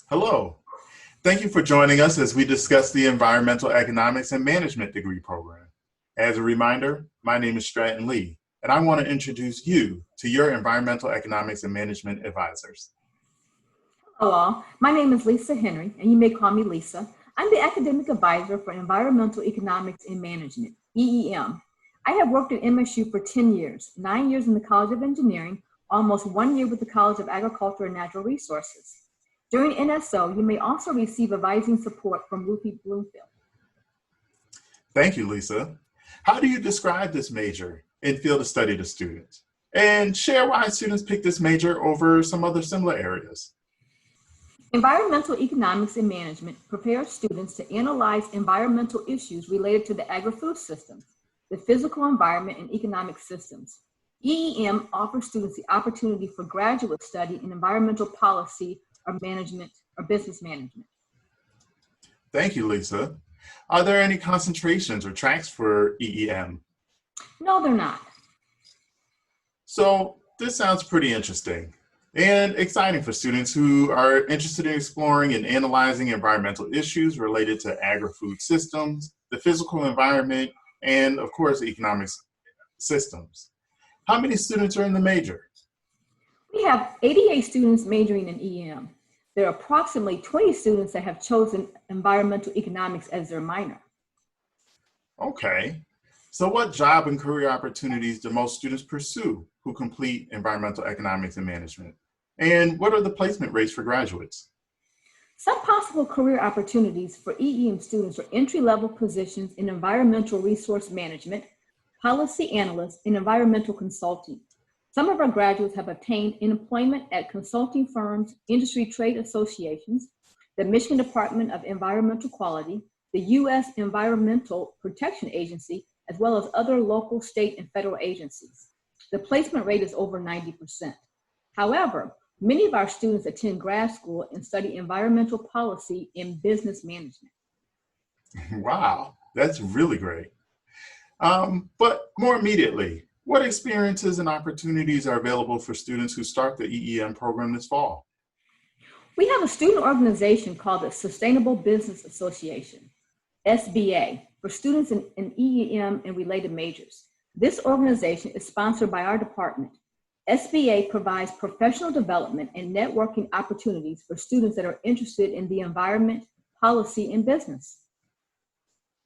Hello. Thank you for joining us as we discuss the Environmental Economics and Management degree program. As a reminder, my name is Stratton Lee, and I want to introduce you to your Environmental Economics and Management advisors. Hello, my name is Lisa Henry, and you may call me Lisa. I'm the Academic Advisor for Environmental Economics and Management, EEM. I have worked at MSU for 10 years, 9 years in the College of Engineering, almost 1 year with the College of Agriculture and Natural Resources. During NSO, you may also receive advising support from Ruthie Bloomfield. Thank you, Lisa. How do you describe this major and field of study to students? And share why students pick this major over some other similar areas. Environmental Economics and Management prepares students to analyze environmental issues related to the agri-food system, the physical environment, and economic systems. EEM offers students the opportunity for graduate study in environmental policy or management or business management. Thank you, Lisa. Are there any concentrations or tracks for EEM? No, they're not. So this sounds pretty interesting and exciting for students who are interested in exploring and analyzing environmental issues related to agri-food systems, the physical environment, and of course, economic systems. How many students are in the major? We have 88 students majoring in EEM. There are approximately 20 students that have chosen environmental economics as their minor. Okay. So what job and career opportunities do most students pursue who complete environmental economics and management? And what are the placement rates for graduates? Some possible career opportunities for EEM students are entry-level positions in environmental resource management, policy analyst, and environmental consulting. Some of our graduates have obtained employment at consulting firms, industry trade associations, the Michigan Department of Environmental Quality, the U.S. Environmental Protection Agency, as well as other local, state, and federal agencies. The placement rate is over 90%. However, many of our students attend grad school and study environmental policy and business management. Wow, that's really great. But more immediately, what experiences and opportunities are available for students who start the EEM program this fall? We have a student organization called the Sustainable Business Association, SBA, for students in EEM and related majors. This organization is sponsored by our department. SBA provides professional development and networking opportunities for students that are interested in the environment, policy, and business.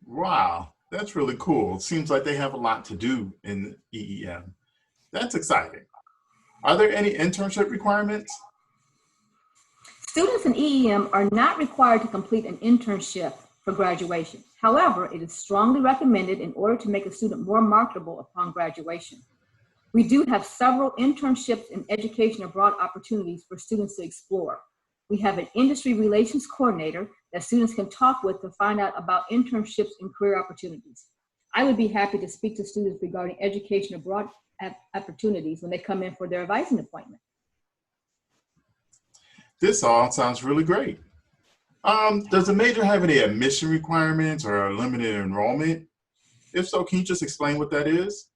Wow, that's really cool. It seems like they have a lot to do in EEM. That's exciting. Are there any internship requirements? Students in EEM are not required to complete an internship for graduation. However, it is strongly recommended in order to make a student more marketable upon graduation. We do have several internships and education abroad opportunities for students to explore. We have an industry relations coordinator that students can talk with to find out about internships and career opportunities. I would be happy to speak to students regarding education abroad opportunities when they come in for their advising appointment. This all sounds really great. Does the major have any admission requirements or a limited enrollment? If so, can you just explain what that is?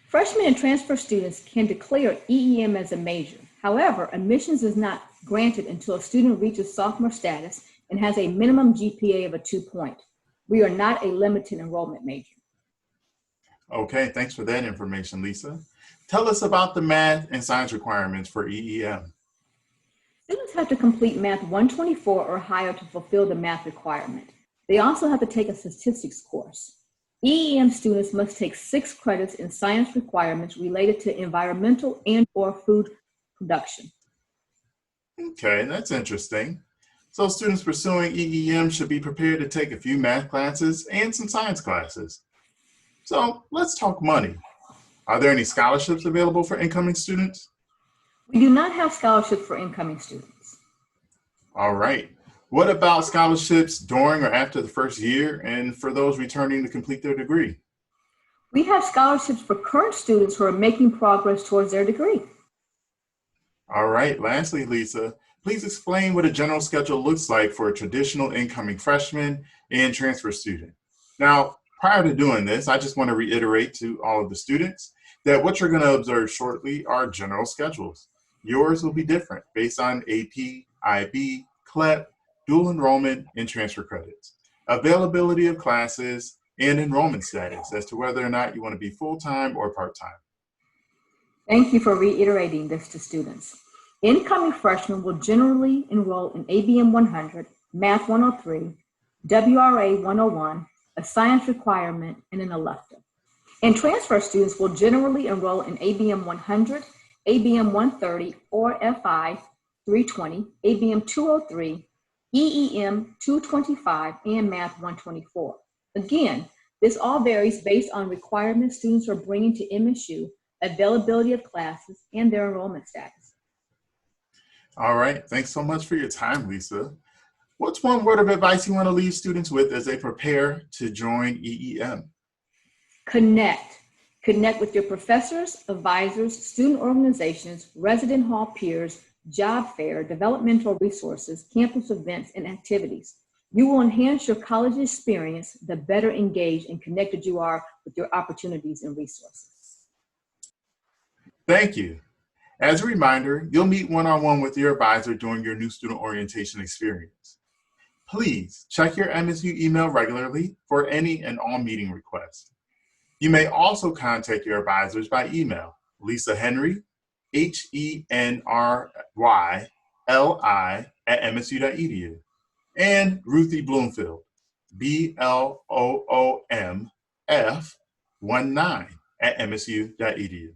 Freshmen and transfer students can declare EEM as a major. However, admissions is not granted until a student reaches sophomore status and has a minimum GPA of a 2. We are not a limited enrollment major. Okay, thanks for that information, Lisa. Tell us about the math and science requirements for EEM. Students have to complete Math 124 or higher to fulfill the math requirement. They also have to take a statistics course. EEM students must take 6 credits in science requirements related to environmental and/or food production. Okay, that's interesting. So students pursuing EEM should be prepared to take a few math classes and some science classes. So let's talk money. Are there any scholarships available for incoming students? We do not have scholarships for incoming students. All right. What about scholarships during or after the first year and for those returning to complete their degree? We have scholarships for current students who are making progress towards their degree. All right. Lastly, Lisa, please explain what a general schedule looks like for a traditional incoming freshman and transfer student. Now, prior to doing this, I just want to reiterate to all of the students that what you're going to observe shortly are general schedules. Yours will be different based on AP, IB, CLEP, dual enrollment, and transfer credits, availability of classes, and enrollment status as to whether or not you want to be full-time or part-time. Thank you for reiterating this to students. Incoming freshmen will generally enroll in ABM 100, Math 103, WRA 101, a science requirement, and an elective. And transfer students will generally enroll in ABM 100, ABM 130, or FI 320, ABM 203, EEM 225, and Math 124. Again, this all varies based on requirements students are bringing to MSU, availability of classes, and their enrollment status. All right, thanks so much for your time, Lisa. What's one word of advice you want to leave students with as they prepare to join EEM? Connect. Connect with your professors, advisors, student organizations, resident hall peers, job fair, developmental resources, campus events, and activities. You will enhance your college experience the better engaged and connected you are with your opportunities and resources. Thank you. As a reminder, you'll meet one-on-one with your advisor during your new student orientation experience. Please check your MSU email regularly for any and all meeting requests. You may also contact your advisors by email, Lisa Henry, HENRYLI@msu.edu, and Ruthie Bloomfield, BLOOMF19 @msu.edu.